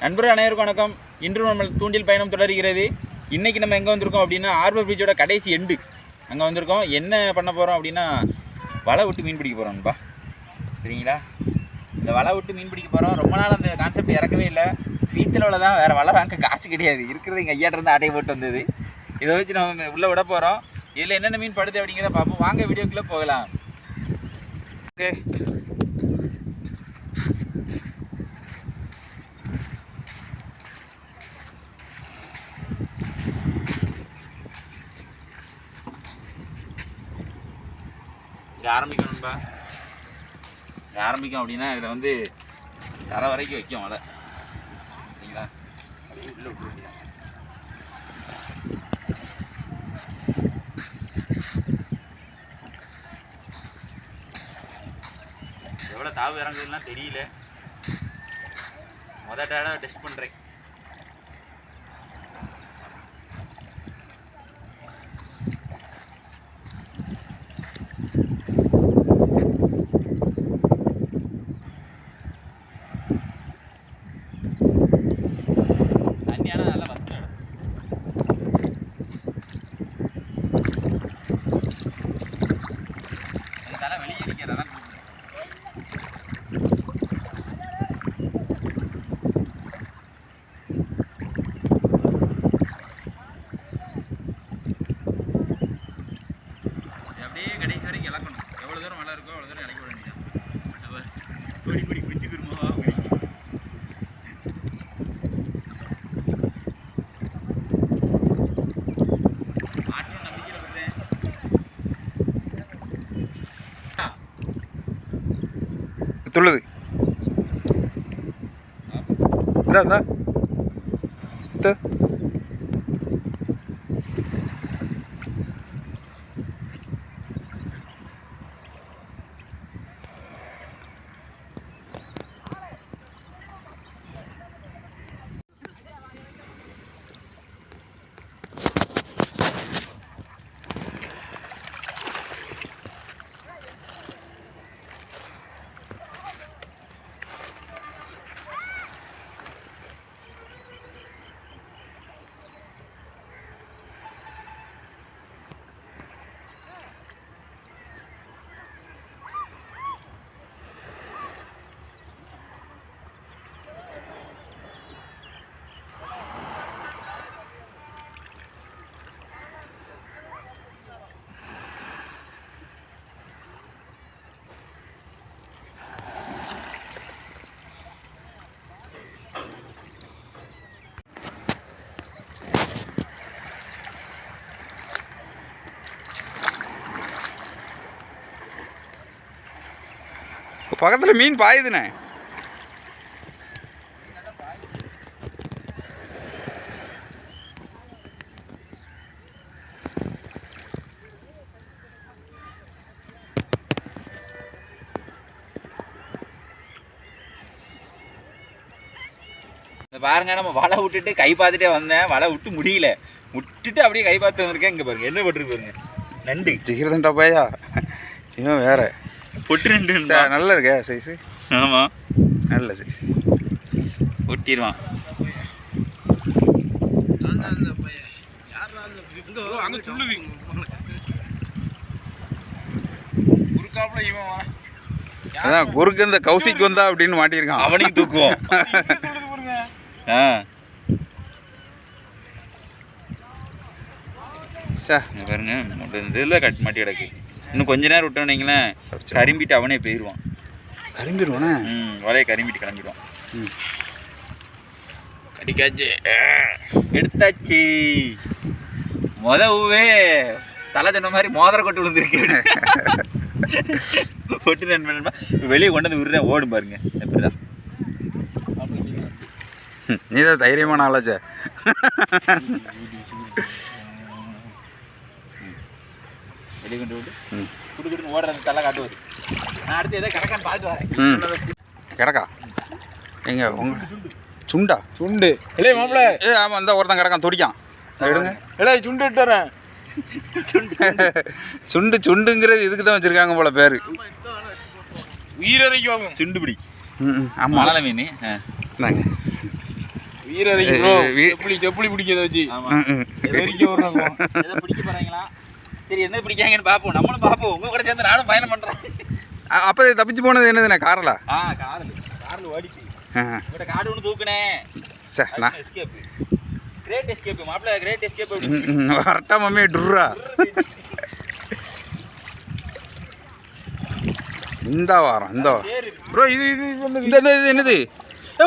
நண்பர்கள் அனைவருக்கும் வணக்கம். இன்று நம்ம தூண்டில் பயணம் தொடர்கிறது. இன்றைக்கி நம்ம எங்கே வந்திருக்கோம் அப்படின்னா ஹார்பர் பீச்சோட கடைசி எண்டு அங்கே வந்திருக்கோம். என்ன பண்ண போகிறோம் அப்படின்னா வலை விட்டு மீன் பிடிக்க போகிறோம்ப்பா. சரிங்களா? இந்த வலை விட்டு மீன் பிடிக்க போகிறோம். ரொம்ப நாள் அந்த கான்செப்ட் இறக்கவே இல்லை. வீட்டில் உள்ள தான் வேறு வலை வாங்க காசு கிடையாது. இருக்கிறது எங்கள் ஐயாட்டிருந்து ஆட்டையை போட்டு வந்தது. இதை வச்சு நம்ம உள்ளே விட போகிறோம். இதில் என்னென்ன மீன் படுது அப்படிங்கிறத பார்ப்போம். வாங்க வீடியோக்குள்ளே போகலாம். ஓகே, ஆரம்பிக்கணும்பா. ஆரம்பிக்கும் அப்படின்னா இதில் வந்து தர வரைக்கும் வைக்கும் வலை. சரிங்களா? அப்படியே உள்ள விட்டு வேண்டியதான். எவ்வளோ தாவு இறங்குதுலாம் தெரியல. தடவை டெஸ்ட் பண்ணுறேன். கடைசி வரைக்கும் இழக்கணும். எவ்வளோ தூரம் மழை இருக்கோ அவ்வளோ தூரம் இறக்க வேண்டியதான். கொடி கொடி குஞ்சு குருமா ஆட்டும் நம்பிக்கையில் விடுறேன். துள்ளுது இந்தா பக்கத்தில் மீன் பாயுதுண்ணே. பாருங்க, நம்ம வலை விட்டுட்டு கை பார்த்துட்டே வந்தேன். வலை விட்டு முடியல, விட்டுட்டு அப்படியே கை பார்த்து வந்திருக்கேன். இங்கே பாருங்க என்ன போட்டுருக்கு பாருங்க. நண்டு ஜிகிரதண்டா பையா, இன்னும் வேற பொட்டு நண்டு நல்லா இருக்கே சைஸு. ஆமாம், நல்ல சைஸ். ஒட்டிடுவான். அதான் குறுக்கு இந்த கௌசிக்கு வந்தா அப்படின்னு மாட்டியிருக்கான். அவனையும் தூக்குவோம். பாருங்க, இதில் கட் மாட்டி கிடக்கு. இன்னும் கொஞ்ச நேரம் விட்டோன்னீங்களேன், கரும்பிட்டு அவனே போயிடுவான். கரும்பிடுவானே? வலையை கரும்பிட்டு கிளம்பிடுவான். கடிக்காச்சு, எடுத்தாச்சு. ஊவே தலை சொன்ன மாதிரி மோதிர கொட்டு விழுந்துருக்கு. பொட்டு நண்பா வெளியே கொண்டு வந்து விடுறேன். ஓடும் பாருங்க எப்படிதான். நீ தான் தைரியமான ஆளாச்சே. வெளியே கொண்டு விட்டு குடுக்குன்னு ஓடுறது தலை காட்டுவது. நான் அடுத்து எதாவது கிடக்கான்னு பார்த்து வரேன். கிடக்கா எங்க உங்க சுண்டா? சுண்டு இல்லையே மாப்பிள்ள. ஆமாம், இந்த ஒருத்தன் கிடக்கான் துடிக்கான். எடுங்க. இல்லை சுண்டு இட்டு வரேன். சுண்டு சுண்டுங்கிறது இதுக்கு தான் வச்சுருக்காங்க போல பேர். உயிரறைக்கு வாங்க சுண்டு பிடி. ஆமாம், மழை மீன். இந்தாங்க. வீரரைக்கு ப்ரோ செப்புளி பிடிக்கிறத வச்சு ஆமா வெறிக்க விடுறாங்க. எதை பிடிக்க போறாங்களா? சரி என்ன பிடிக்காங்கன்னு பார்ப்போம், நம்மளும் பார்ப்போம். உங்க கூட சேர்ந்து நானும் பயணம் பண்றேன். அப்போ தப்பிச்சு போனது என்னதுண்ணே? காரலா? கார்ல ஓடிச்சு. உங்கள்கிட்ட கார்டு ஒன்று தூக்குனேன். எஸ்கேப், கிரேட் எஸ்கேப் மாப்பிள்ள, கிரேட் எஸ்கேப். வரட்டா மம்மி டுர்ரா. இந்த வாரம் ப்ரோ இது இது இந்த இது என்னது?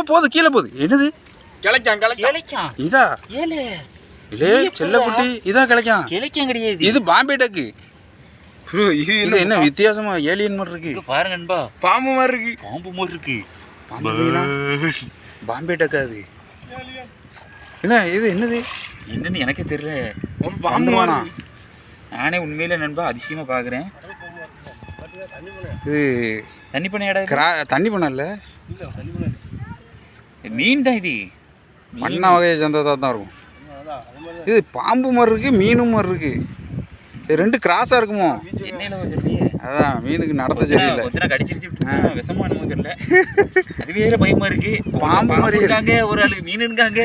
போகுது கீழே போகுது. என்னது? கிளைக்கான் இதா? ஏலே இல்லே செல்லக்குட்டி இதான் கிடைக்கும். கிளைக்கம் கிடையாது, இது பாம்பே டக்கு. ப்ரோ இது இது என்ன வித்தியாசமா ஏலியன் மாதிரி இருக்கு? பாருங்க நண்பா, பாம்பு மாதிரி இருக்கு. பாம்பு மாதிரி இருக்கு. பாம்பு மீனா? பாம்பே டக்கா அது? என்ன இது என்னது? என்னன்னு எனக்கே தெரியல. பாம்பு வானா? நானே உண்மையில நண்பா அதிசயமா பாக்குறேன். இது தண்ணி பண்ணையாடா? தண்ணி பண்ணல, மீன் தான் இது. மண்ணா வகையை சேர்ந்ததாக தான் இருக்கும். இது பாம்பு மாதிரி இருக்கு, மீனும் மாதிரி இருக்கு. இது ரெண்டு கிராஸாக இருக்குமோ? என்ன தெரியல. அதான் மீனுக்கு நடத்த சரியில்லை. கொத்தனை கடிச்சிருச்சு விஷமா நம்ம தெரியல. அது வேற பயமா இருக்கு. பாம்பு மாதிரி இருக்காங்க, ஒரு ஆளு மீனுங்காங்க,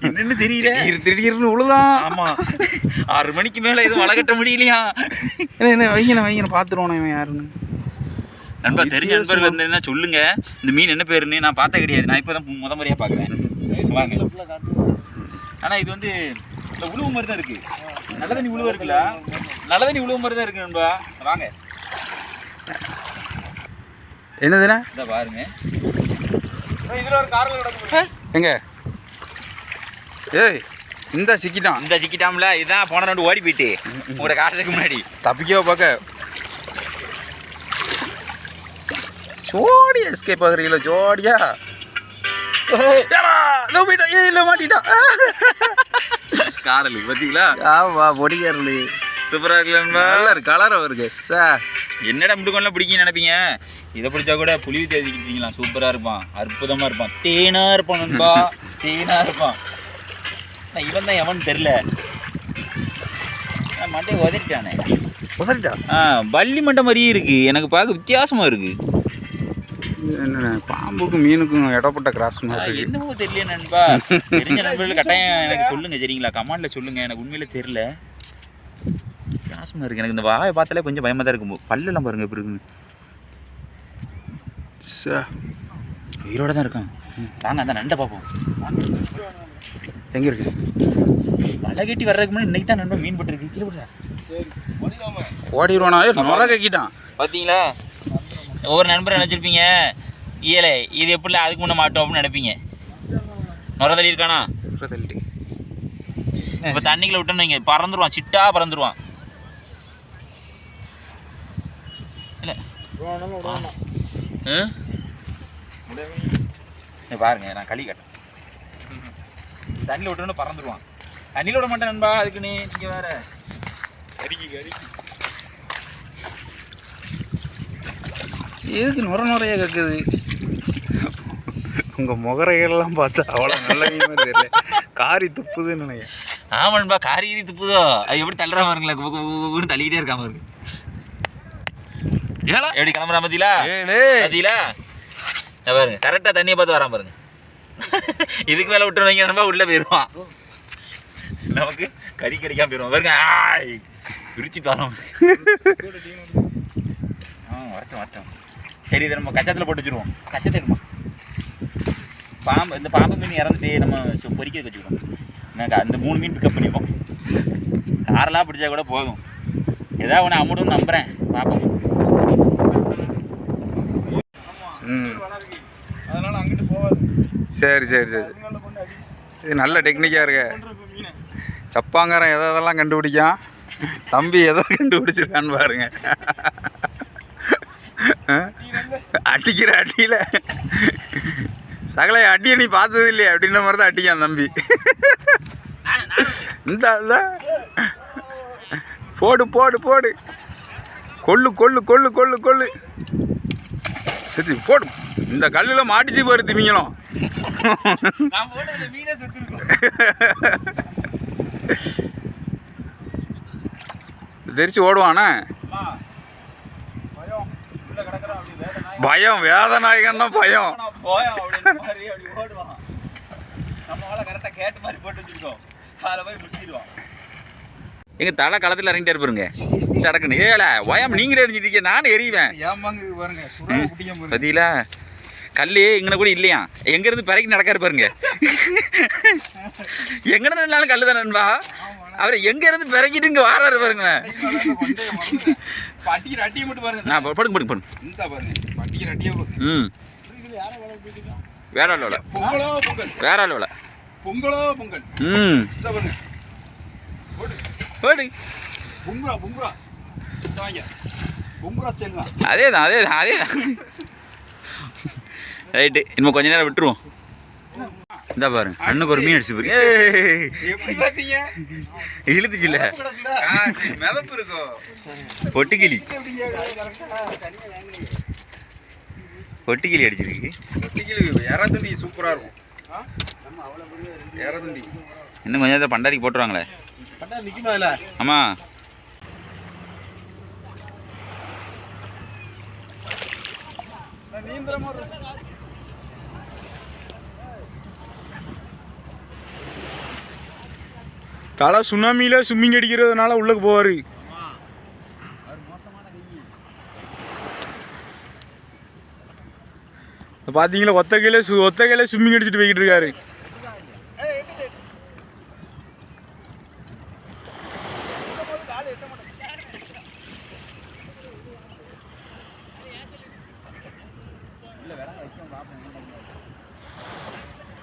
என்னன்னு தெரியல. திடீர்னு உழுதான். ஆமா 6 மணிக்கு மேல எதுவும் வலை கட்ட முடியலையா? என்ன வைங்கண்ணே பார்த்துருவோம் இவன் யாருன்னு. நண்பா தெரிஞ்ச நண்பர்கள் இருந்ததுன்னா சொல்லுங்க, இந்த மீன் என்ன பேருன்னு. நான் பார்த்தா கிடையாது, நான் இப்போ தான் முத முறையாக பார்க்குறேன். வாங்க. ஆனால் இது வந்து இந்த உழுவு மாதிரி தான் இருக்கு. நல்ல தண்ணி உழுவு இருக்குல்ல, நல்ல தண்ணி உழுவு மாதிரி தான் இருக்கு நண்பா. வாங்க. என்னதுண்ணே? இதை பாருங்க. இதுல ஒரு கார்ல கிடக்கு. எங்க? ஏய் இந்த சிக்கிட்டான். இந்த சிக்கிட்டாம்ல, இதான் போன ரெண்டு ஓடி போயிட்டு உங்களோட காட்டுறதுக்கு முன்னாடி தப்பிக்கவோ பார்க்க ஜோடியா எஸ்கேப் ஆகுறீங்களா? ஜோடியா இல்லை மாட்டிட்டா. காரலுக்கு பார்த்தீங்களா? ஆமா பொடிக்காரலு சூப்பராக இருக்குல்ல. நல்லா இருக்கு, கலராக இருக்கு சார். என்னடா முடுக்கொல்லாம் பிடிக்குன்னு நினைப்பீங்க, இதை பிடிச்சா கூட புளி தேதிக்கிட்டீங்களா? சூப்பராக இருப்பான், அற்புதமாக இருப்பான், தேனாக இருப்பான் நண்பா, தேனாக இருப்பான். நான் இவன் தான் எவன்னு தெரில, மண்டே உதறிட்டானே. உதறிட்டா? வள்ளி மண்டை மாதிரியே இருக்கு, எனக்கு பார்க்க வித்தியாசமாக இருக்கு. என்ன பாம்புக்கும் மீனுக்கும் இடப்பட்ட கிராஸ் மாதிரி இருக்கு. என்னமோ தெரியல நண்பா. தெரிஞ்ச நண்பர்கள் கட்டாயம் எனக்கு சொல்லுங்க சரிங்களா, கமெண்ட்ல சொல்லுங்க. எனக்கு உண்மையில தெரியல, வித்தியாசமாக இருக்கு. எனக்கு இந்த வாயை பார்த்தாலே கொஞ்சம் பயமாக தான் இருக்கும். பல்லெல்லாம் பாருங்க எப்படி இருக்குன்னு. உயிரோட தான் இருக்கான். வாங்க அந்த நண்டை பார்ப்போம். எங்கே இருக்கு? வலை கட்டி வர்றதுக்கு முன்னாடி இன்னைக்கு தான் நண்பா மீன் போட்டுருக்கு. கீழே போடுறா, ஓடிடுவானா? நுர கக்கிட்டான் பார்த்தீங்களா? ஒவ்வொரு நண்பர் நினச்சிருப்பீங்க, ஏலே இது எப்படி அதுக்கு முன்னே மாட்டோம் அப்படின்னு நினைப்பீங்க. நுர தள்ளி இருக்கானா? இப்போ தண்ணிக்குள்ள விட்டோன்னு வைங்க, பறந்துருவான், சிட்டா பறந்துருவான். இல்லை பாருங்க, நான் களி கட்டேன். தண்ணியில் விட்டோன்னு பறந்துருவான். தண்ணியில் விட மாட்டேன் நண்பா, அதுக்குன்னு நீங்கள் வேற கறிக்கு எதுக்கு நுரையா கக்குது? உங்கள் முகரைகள்லாம் பார்த்தா அவ்வளோ நல்ல தெரியல, காரி துப்புதுன்னு நினைக்கிறேன். ஆமாண்பா, காரி துப்புதோ. அது எப்படி தள்ளுறா பாருங்களேன், தள்ளிக்கிட்டே இருக்காம இருக்கு. ஏலா எப்படி கிளம்புறா பார்த்தீங்களா? பார்த்தீங்களா பாருங்க, கரெக்டாக தண்ணியை பார்த்து வரான் பாருங்க. இதுக்கு மேலே விட்டு வைங்க நண்பா, உள்ளே போயிடுவான். நமக்கு கறி கிடைக்காம போயிடுவான் பாருங்க. பிரிச்சு பாருங்க. வரட்டும். சரி, இதை நம்ம கச்சத்தில் போட்டு வச்சுருவோம். கச்சத்தை எடுமா. பாம்பு, இந்த பாம்பு மீன் இறந்துட்டு நம்ம பொறிக்க வச்சுக்கிறோம். நாங்கள் அந்த 3 மீன் பிக்கப் பண்ணிப்போம். காரெல்லாம் பிடிச்சா கூட போதும். ஏதாவது ஒன்று அம்முடும் நம்புகிறேன், பார்ப்போம். அதனால அங்கிட்டு போவாது. சரி இது நல்ல டெக்னிக்காக இருக்கு. சப்பாங்காரன் எதெல்லாம் கண்டுபிடிக்கான், தம்பி எதை கண்டுபிடிச்சிருக்கான்னு பாருங்க. அடிக்கிற அடியில் சகலை அடியை நீ பார்த்தது இல்லையே அப்படின்ற மாதிரி தான் அடிக்கான் தம்பி. இந்த போடு கொள்ளு சரி போடு. இந்த கல்லில் மாட்டிச்சு பாரு திமிங்கலம். தெரிச்சு ஓடுவானே. பயம், வேதநாயகன்னா பயம். கரெக்டாக கேட்டு மாதிரி போட்டு வச்சுருக்கோம், அதில் போய் முட்டிடுவோம். எங்கள் தலை களத்தில் இறங்கிட்டே இருப்பாருங்க சடக்குன்னு. ஏல வயம் நீங்களே அடிச்சிட்டு இருக்கீங்க, நானும் எறிவேன். பார்த்தீங்களா கல் இங்கே கூட இல்லையா, எங்கேருந்து பிறகு நடக்காரு பாருங்க. எங்கே நின்னாலும் கல் தானே நண்பா, அவர் எங்கேருந்து பிறக்கிட்டு இங்கே வாராரு பாருங்களேன். படுங்க ம் வேற ஆள் வேலை, வேற ஆள் வேலை. பொங்கலோ பொங்கல். ம் போடு அதே தான் ரைட்டு. இன்னும் கொஞ்ச நேரம் விட்டுருவோம். இந்த பாருங்க அண்ணுக்கு ஒரு மீன் அடிச்சு பாருங்க. இழுத்துச்சுல மிதப்பு இருக்கும். பொட்டுக்கிளி அடிச்சிருக்கு. ஏறாத்துண்டி சூப்பரா இருக்கும். ஏறாத்துண்டி இன்னும் கொஞ்சம் நேரத்தில் பண்டாரிக்கு போட்டுருவாங்களே. ஆமா தலை சுனாமியில ஸ்விம்மிங் அடிக்கிறதுனால உள்ளக்கு போவாரு. பாத்தீங்களா ஒத்த கையில ஸ்விம்மிங் அடிச்சுட்டு போய்கிட்டு இருக்காரு.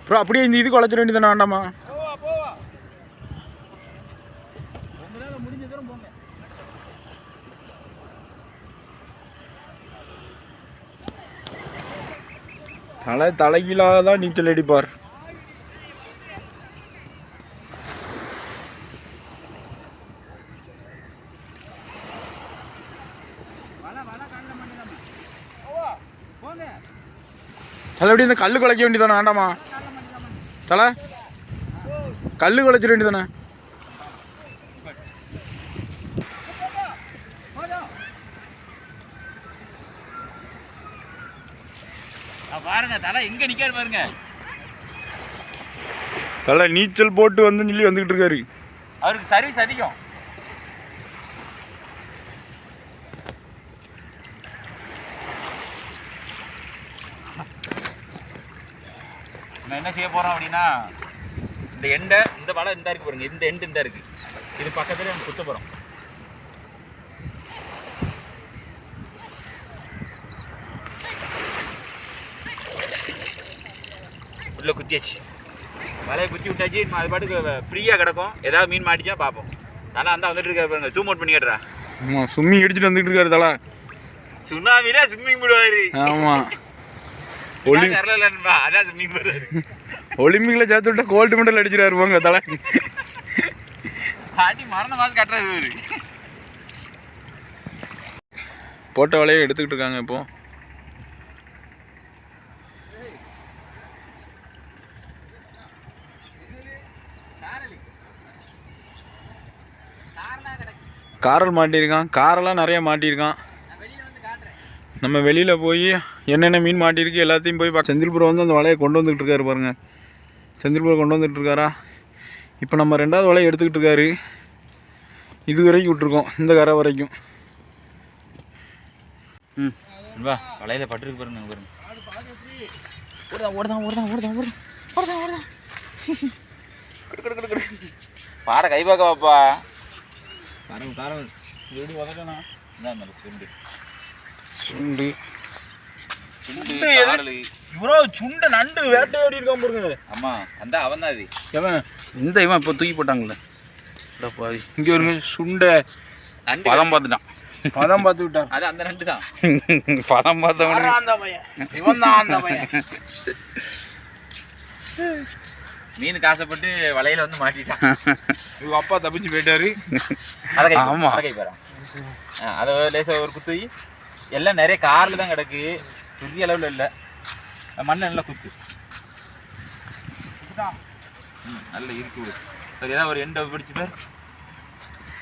அப்புறம் அப்படியே இந்த இது குழச்சிட வேண்டியதானே வேண்டாமா? தலைகீழாக தான் நீச்சல் அடிப்பார். தலை எப்படி இந்த கல் குலைக்க வேண்டியதானே வேண்டாமா? தலை கல் குலைச்சிட வேண்டியதானே? பாருங்க தலை எங்க நிக்காரு பாருங்க. தலை நீச்சல் போட்டு வந்து சொல்லி வந்துகிட்டு இருக்காரு. அவருக்கு சர்வீஸ் அதிகம். நம்ம என்ன செய்ய போறோம் அப்படின்னா, இந்த எண்டை இந்த வலை இந்த இருக்கு பாருங்க, இந்த எண்டு இந்த இருக்கு, இது பக்கத்துல நம்ம குத்த போறோம். உள்ள குத்தியாச்சு, வலையை குத்தி விட்டாச்சு. அது பாட்டுக்கு ஃப்ரீயாக கிடக்கும். ஏதாவது மீன் மாட்டிச்சா பார்ப்போம். ஆனால் அந்த வந்துட்டு இருக்காரு பாருங்க, ஜூம் அவுட் பண்ணி கேட்டுறா. ஆமாம் ஸ்விம்மிங் அடிச்சுட்டு வந்துட்டு இருக்காரு தலை. சுனாமியில ஸ்விம்மிங் போடுவாரு. ஆமாம் அதான் ஸ்விம்மிங் போடுவாரு. ஒலிம்பிக்கில் சேர்த்து விட்டா கோல்டு மெடல் அடிச்சிடாரு போங்க தலை. அடி மரண மாதம் கட்டுறது. போட்ட வலையை எடுத்துக்கிட்டு இருக்காங்க இப்போ. காரல் மாட்டியிருக்கான், காரெல்லாம் நிறையா மாட்டியிருக்கான். நம்ம வெளியில் போய் என்னென்ன மீன் மாட்டியிருக்கு எல்லாத்தையும் போய் செந்தில்புரம் வந்து அந்த வலையை கொண்டு வந்துக்கிட்டு இருக்காரு பாருங்க. செந்தில்புரம் கொண்டு வந்துட்டு இருக்காரா. இப்போ நம்ம ரெண்டாவது வலையை எடுத்துக்கிட்டு இருக்காரு. இது வரைக்கும் விட்டுருக்கோம், இந்த கரை வரைக்கும். ம் வா வலையில் பட்டுருக்கு பாருங்க பாருங்க. பாறை கை பார்க்க வாப்பா. சுண்டு இவரோ சுண்ட நண்டு வேட்டையாடி இருக்கான் பாருங்க. ஆமா அந்த அவன் தான். அது எவன் இந்த இவன் இப்போ தூக்கி போட்டாங்கல்ல. இங்கே வருங்க சுண்டை நண்டு பதம் பார்த்துட்டான். பதம் பார்த்து விட்டான். அது அந்த நண்டு தான். பதம் பார்த்தவனு அந்த பையன் இவன் தான் அந்த பையன். மீன் காசப்பட்டு வலையில வந்து மாட்டிட்டான். இவங்க அப்பா தப்பிச்சு போயிட்டாரு. ஆமா கை பாரு. அதை லேசாக ஒரு குத்து எல்லாம் நிறைய காரில் தான் கிடக்கு, பெரிய அளவில் இல்லை. மண்ணை நல்லா குத்து நல்ல இருக்கு. சரி ஏதாவது ஒரு எண்டை பிடிச்சி பேர்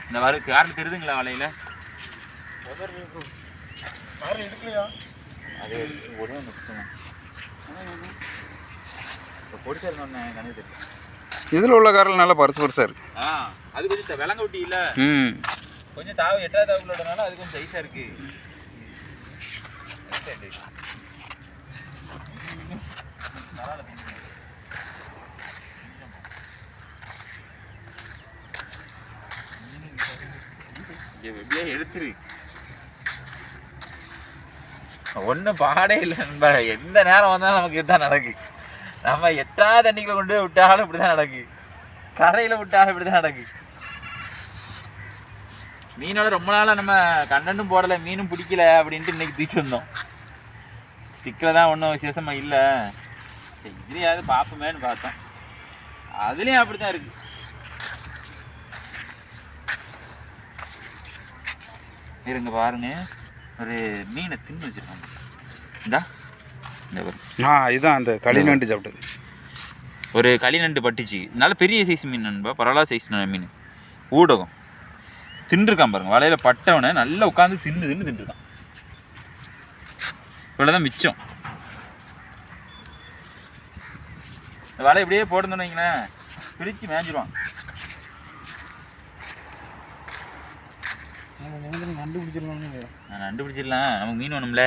இந்த வரு காரில் தெரியுதுங்களா வலையில். அது ஒரே இப்போ பொடிச்சிருந்தோன்னே கணக்கு தெரியும். இதில் உள்ள காரில் நல்லா பெருசாக இருக்குது. அது கொஞ்சம் விலங்க விட்டி இல்லை, கொஞ்சம் தாவு 8வது தாவுக்குள்ளனால அது கொஞ்சம் சைஸாக இருக்குது. எப்படியே எடுத்துரு, ஒன்றும் பாடே இல்லை நண்பா. எந்த நேரம் வந்தாலும் நமக்கு இதுதான் நடக்கு. நம்ம 8வது தண்ணிக்குள்ள கொண்டு போய் விட்டாலும் இப்படி தான் நடக்கு, கரையில் விட்டாலும் இப்படி தான் நடக்கு. மீனோட ரொம்ப நாளாக நம்ம கண்டன்ட்டும் போடலை, மீனும் பிடிக்கல அப்படின்ட்டு இன்றைக்கி தூக்கி வந்தோம். ஸ்டிக்கில் தான் ஒன்றும் விசேஷமாக இல்லை, இதுலையாவது பார்ப்போமேன்னு பார்த்தோம். அதுலேயும் அப்படி தான் இருக்குது. இருங்க பாருங்க, ஒரு மீனை தின்னு வச்சுருக்காங்க. இந்தா இந்த இதுதான் அந்த களிநண்டு சாப்பிட்டது. ஒரு களிநண்டு பட்டுச்சு, நல்ல பெரிய சைஸ் மீன் நண்பா, பரவாயில்ல சைஸ் மீன். ஊடகம் தின்றுருக்கான் பாருங்க, வலையில் பட்டவனை நல்லா உட்காந்து தின்றுருக்கான். இவ்வளோதான் மிச்சம். இந்த வலை இப்படியே போட்டுருந்தோன்னு வைங்களேன், பிரித்து மேய்ஞ்சிருவான். நண்டு பிடிச்சிடலாம், நமக்கு மீன் வேணும்ல.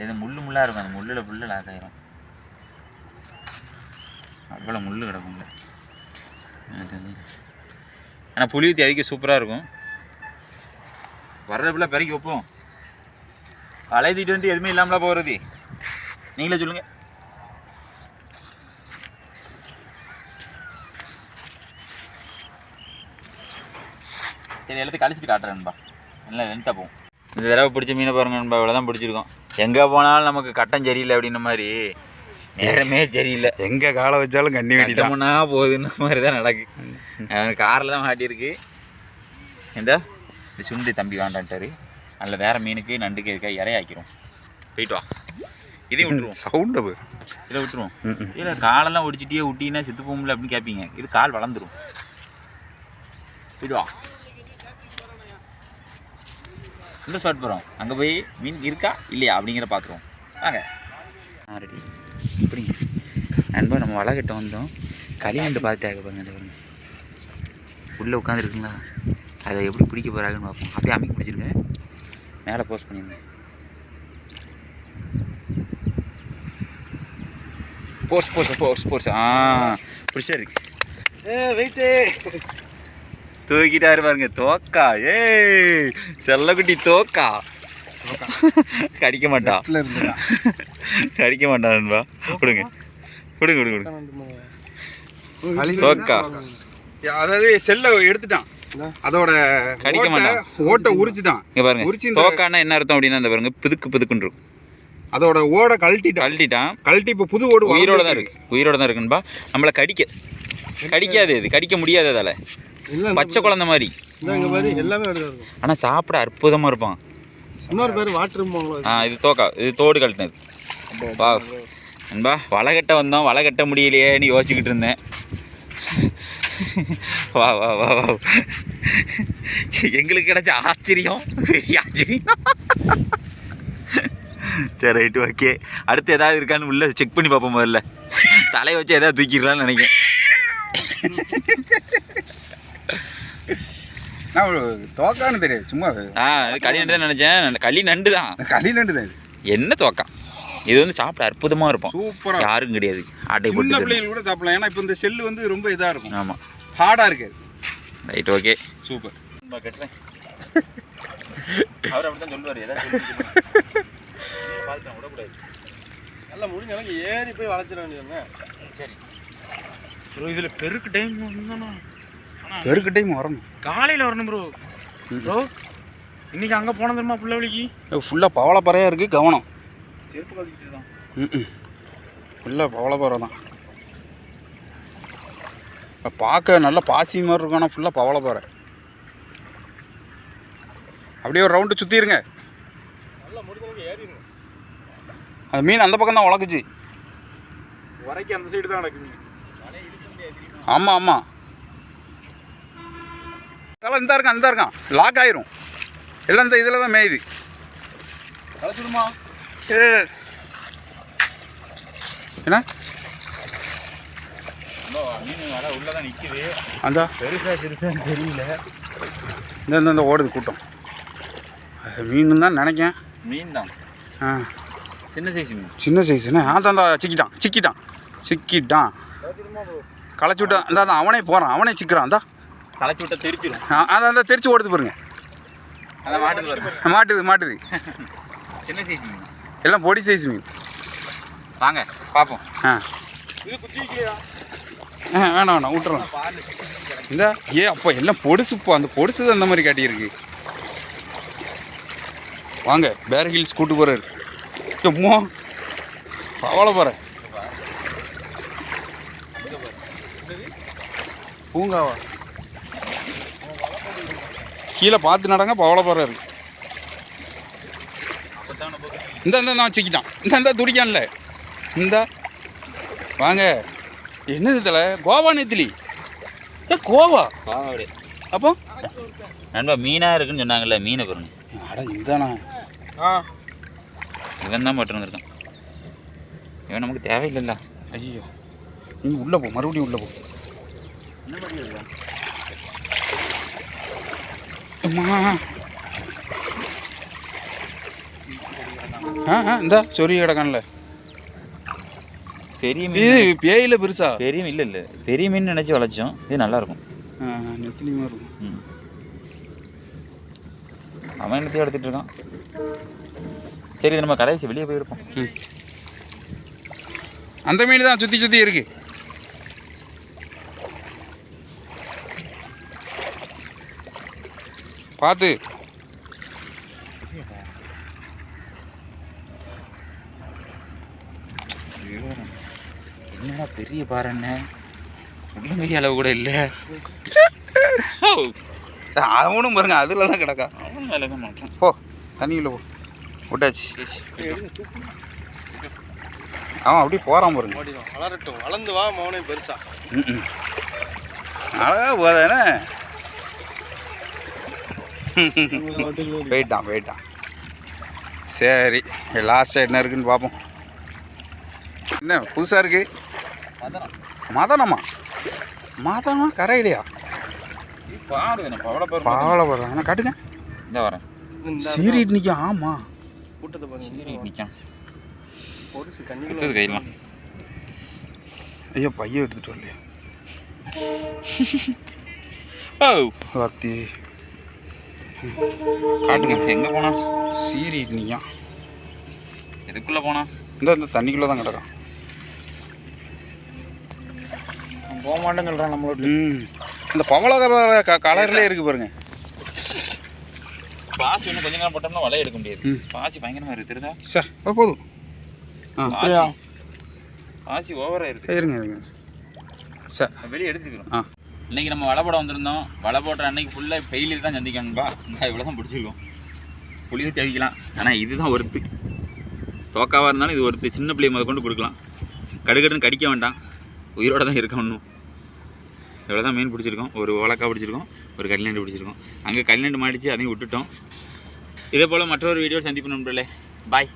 எது முள்ளாக இருக்கும், அந்த முள்ளில் ஃபுல்லாக லாக் ஆயிரும். அவ்வளோ முள் கிடக்கும்ல. ஆனால் புளி ஊற்றி அவிக்க சூப்பராக இருக்கும். வர்றதுக்குள்ள பெருக்கி வைப்போம். அலைதிட்டு வந்து எதுவுமே இல்லாமலா போகிறது, நீங்களே சொல்லுங்கள். சரி, எல்லாத்தையும் கழிச்சிட்டு காட்டுறேன்பா, நல்லா லென்த்தாக போகும். இந்த தடவை பிடிச்ச மீனை பாருங்க நண்பா, இவ்வளோ தான் பிடிச்சிருக்கோம். எங்கே போனாலும் நமக்கு கட்டம் சரியில்லை அப்படின்ன மாதிரி, நேரமே சரியில்லை. எங்கே காலை வச்சாலும் கண்ணி வெட்டி தான் போகுதுன்ற மாதிரி தான் நடக்கு. காரில் தான் மாட்டியிருக்கு. இந்த சுண்டி தம்பி வேண்டான்ட்டாரு. அதில் வேறு மீனுக்கு நண்டுக்கு இருக்கா இறையாக்கிறோம். போயிட்டு வா, இதையும் விட்டுருவோம். சவுண்டு இதை விட்டுருவோம். இல்லை காலெல்லாம் ஒடிச்சிட்டே விட்டிங்கன்னா செத்து போகும்ல அப்படின்னு கேட்பீங்க. இது கால் வளர்ந்துடும். போயிட்டு வா, இந்த ஸ்பாட் போகிறோம். அங்கே போய் மீன் இருக்கா இல்லையா அப்படிங்கிற பார்க்குறோம். வாங்க. ரெடி இப்படிங்க நண்பா, நம்ம வலைக்கிட்ட வந்தோம். களிநண்டு பார்த்துட்டாங்க பாருங்க, அந்த பாருங்க உள்ளே உட்காந்துருக்குங்களா, அதை எப்படி பிடிக்க போகிறாங்கன்னு பார்ப்போம். அப்படியே அமைக்க பிடிச்சிருங்க, மேலே போஸ்ட் பண்ணிடுங்க. போஸ்ட் பிடிச்சா இருக்கு. வெயிட்டு தூக்கிட்டாரு பாருங்க, தோக்கா. செல்லக்குட்டி தோக்கா. கடிக்க மாட்டா, கடிக்க மாட்டான் நண்பா. கொடுங்க கொடுங்க கொடுங்க கொடுங்க. தோக்கா அதாவது செல்லை எடுத்துட்டான், அதோட கடிக்க மாட்டான், ஓட்டை உரிச்சிட்டான். இங்கே பாருங்க, தோக்கான்னா என்ன அர்த்தம் அப்படின்னா அந்த பாருங்க பிதுக்கு பிதுக்குன்னு இருக்கும். அதோட ஓடை கழட்டிட்டான். இப்போ புது ஓடு உயிரோட தான் இருக்குன்பா. நம்மளை கடிக்காது, இது கடிக்க முடியாது. அதால் பச்சை குழந்தை மாதிரி. ஆனால் சாப்பிட அற்புதமாக இருப்பான். இது தோக்கா, இது தோடு கழட்டினது. வா நண்பா, வலை கட்ட வந்தோம், வலை கட்ட முடியலையேன்னு யோசிச்சுக்கிட்டு இருந்தேன். வா வா வா வா, எங்களுக்கு கிடைச்ச ஆச்சரியம், பெரிய ஆச்சரியம். சரி ரைட்டு, ஓகே. அடுத்து எதாவது இருக்கான்னு உள்ள செக் பண்ணி பார்ப்போம். முதல்ல தலையை வச்சு எதாவது தூக்கிடலான்னு நினைக்கிறேன். தோக்கான்னு தெரியாது, சும்மா களிநண்டு தான் நினச்சேன். களிநண்டு தான், களிநண்டு தான். என்ன தோக்கா, இது வந்து சாப்பிட அற்புதமாக இருக்கும். சூப்பராக, யாரும் கிடையாது. ஆட்டை போட்டு பிள்ளைகள் கூட சாப்பிடலாம். ஏன்னா இப்போ இந்த செல்லு வந்து ரொம்ப இதாக இருக்கும். ஆமாம், ஹார்டாக இருக்காது. Right, okay, super. கட்டுறேன். அவர் அப்படி தான் சொல்லுவார், ஏதாவது பார்த்துக்கலாம், விடக்கூடாது. நல்லா முடிஞ்ச ஏறி போய் வளைச்சிட வேண்டியது. சரி ப்ரோ, இதில் பெருக்கு டைம் வந்தோன்னா பெருக்கு டைம் வரணும், காலையில் வரணும் ப்ரோ. ப்ரோ இன்றைக்கி அங்கே போன தெரியுமா புள்ளவழிக்கு, ஃபுல்லாக பவளப்பறையாக இருக்குது. கவனம், செருப்பு கழிக்கிட்டு தான். ஃபுல்லாக பவளப்பறை தான். பார்க்க நல்லா பாசி மாதிரி இருக்கும், ஆனால் ஃபுல்லாக பவளப்பறை. அப்படியே ஒரு ரவுண்டு சுற்றிடுங்க. அது மீன் அந்த பக்கம் தான் உழக்குச்சு, வரைக்கும் அந்த சைடு தான் நடக்குது. ஆமாம் ஆமாம், தலை இந்த இருக்கான் லாக் ஆயிரும். எல்லாம் இந்த இதில் தான் மேயுது. களைச்சிடுமா? என்ன மீன் வலை உள்ளே தான் நிற்கிது. அந்த பெருசாக சிறுசான்னு தெரியல. இந்த ஓடுது கூட்டம். மீன் தான் நினைக்கேன். மீன் தான். ஆ சின்ன சைஸ் மீன். சின்ன சைஸ்ண்ணே. அந்த சிக்கிட்டான் களைச்சி விட்டா. அந்த அவனே போகிறான், அவனே சிக்கிறான். அந்த களைச்சி விட்டா தெரிச்சிடும். அந்த தெரிச்சு ஓடுது பாருங்க. அதை மாட்டுது. சின்ன சைஸ் மீன் எல்லாம் பொடி சைஸ் மீன். வாங்க பார்ப்போம். இது குத்தி வைக்கலையா? வேணாம் விட்டுறோம். இந்த அப்போ எல்லாம் பொடுசுப்போ. அந்த பொடுசு தான் அந்த மாதிரி காட்டியிருக்கு. வாங்க பேர் ஹில்ஸ் கூட்டு போகிறாரு. சும்மா பவளை போகிறேன். பூங்காவா கீழே பார்த்து நடங்க. பவளை போகிறாரு. இந்த சிக்கிட்டான். இந்த துடிக்கான்ல. இந்த வாங்க. என்னது தலை? கோவா நெத்திலி. கோவா அப்போ நண்பா மீனாக இருக்குன்னு சொன்னாங்கல்ல, மீனை பாருங்க. அட இதுதானா? இவன் தான் போட்டு வந்திருக்கான். இவன் நமக்கு தேவையில்லைல்ல. ஐயோ நீ உள்ளே போ, மறுபடியும் உள்ளே போ. இந்த சொறி கிடக்கான்ல. பெரிய இது மீன். பேயில பெருசா? பெரிய இல்லை பெரிய மீன் நினச்சி வளைச்சோம். இது நல்லாயிருக்கும். நெத்திலி மாதிரி இருக்கும். அவன் என்னத்தையும் எடுத்துகிட்டு இருக்கான். சரி, இது நம்ம கடைசி வெளியே போயிருப்போம். அந்த மீன் தான் சுற்றி இருக்கு. பார்த்து என்னடா பெரிய பாறை என்ன உள்ளங்கை அளவு கூட இல்லை. அவனும் பாருங்க அதில் தான் கிடக்கா. அவன் மேலே தான் மாட்டான். போ தண்ணியில் போ. விட்டாச்சு. அவன் அப்படியே போகிறான் பாருங்க. வளரட்டும், வளர்ந்து வா மௌனே பெருசா. அழகா போதானே. போயிட்டான். சரி லாஸ்ட்டாக என்ன இருக்குன்னு பார்ப்போம். என்ன புதுசாக இருக்கு? மதனமா கரையிலையா? பவளை போடுறேன். ஆனால் காட்டுங்க. இந்த வரேன். சீரிட்டு நிற்கும். ஆமாம் கூட்டத்தை பாருங்க. நிற்கான். பொருசு கண்ணி குத்துது கையெல்லாம். ஐயோ பைய எடுத்துகிட்டு வரலையா? வாத்தி காட்டுங்க. எங்கே போனா? சீரிட்டு நிற்கான். எதுக்குள்ளே போனா? இந்த தண்ணிக்குள்ளே தான் கிடக்கான். போக மாட்டேங்கிறான் நம்மளோட. இந்த பவளை கலர்லேயே இருக்குது பாருங்க. பாசி இன்னும் கொஞ்ச நேரம் போட்டோம்னா வலையை எடுக்க முடியாது. பாசி பயங்கரமாக இருக்குது. தெரியுதா? சார் போதும். பாசி ஓவராக இருக்குது. இருங்க சார் வெளியே எடுத்துக்கிறோம். இன்றைக்கி நம்ம வலை போட வந்திருந்தோம். வலை போடுற அன்னைக்கு ஃபுல்லாக ஃபெயிலியர் தான் சந்திக்கணும்பா. இவ்வளோ தான் பிடிச்சிருக்கோம். புளியை தேவிக்கலாம். ஆனால் இதுதான் ஒருத்து. தோக்காவாக இருந்தாலும் இது ஒருத்து. சின்ன பிள்ளையை முத கொண்டு கொடுக்கலாம். கடுகடுன்னு கடிக்க வேண்டாம். உயிரோடு தான் இருக்க ஒன்றும். இவ்வளோ தான் மீன் பிடிச்சிருக்கோம். ஒரு உலக்கா பிடிச்சிருக்கோம், ஒரு கல்நண்டு பிடிச்சிருக்கோம். அங்கே கல்நண்டு மாடிச்சு அதையும் விட்டுட்டோம். இதே போல் மற்றொரு வீடியோ சந்திப்பு நண்பர்களே. பாய்.